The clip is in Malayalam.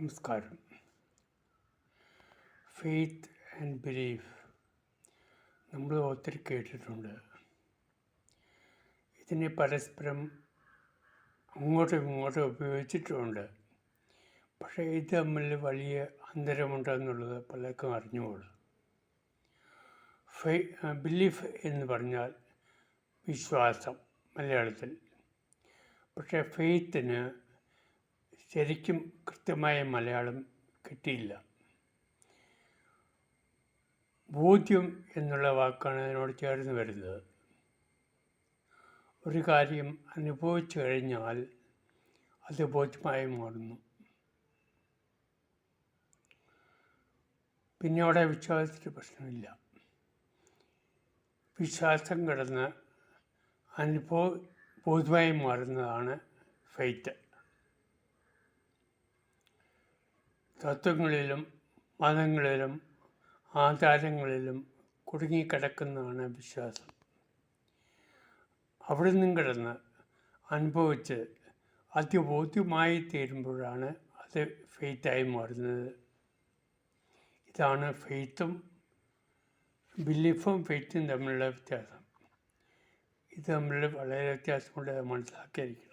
നമസ്കാരം. ഫെയ്ത്ത് ആൻഡ് ബിലീഫ് നമ്മൾ ഒത്തിരി കേട്ടിട്ടുണ്ട്. ഇതിനെ പരസ്പരം അങ്ങോട്ടും ഇങ്ങോട്ടും ഉപയോഗിച്ചിട്ടുമുണ്ട്. പക്ഷേ ഇത് തമ്മിൽ വലിയ അന്തരമുണ്ടെന്നുള്ളത് പലർക്കും അറിഞ്ഞുകൂടും. ബിലീഫ് എന്ന് പറഞ്ഞാൽ വിശ്വാസം മലയാളത്തിൽ. പക്ഷേ ഫെയ്ത്തിന് ശരിക്കും കൃത്യമായ മലയാളം കിട്ടിയില്ല. ബോധ്യം എന്നുള്ള വാക്കാണ് അതിനോട് ചേർന്ന് വരുന്നത്. ഒരു കാര്യം അനുഭവിച്ചു കഴിഞ്ഞാൽ അത് ബോധ്യമായി മാറുന്നു. പിന്നെ അവിടെ വിശ്വാസത്തിന് പ്രശ്നമില്ല. വിശ്വാസം കിടന്ന് ബോധ്യമായി മാറുന്നതാണ് ഫെയ്ത്ത്. തത്വങ്ങളിലും മതങ്ങളിലും ആചാരങ്ങളിലും കുടുങ്ങിക്കിടക്കുന്നതാണ് വിശ്വാസം. അവിടെ നിന്നും കിടന്ന് അനുഭവിച്ച് അതിബോധ്യമായി തീരുമ്പോഴാണ് അത് ഫെയ്ത്തായി മാറുന്നത്. ഇതാണ് ഫെയ്ത്തും ബിലീഫും ഫെയ്ത്തും തമ്മിലുള്ള വ്യത്യാസം. ഇത് തമ്മിൽ വളരെ വ്യത്യാസമുണ്ട്, മനസ്സിലാക്കിയിരിക്കണം.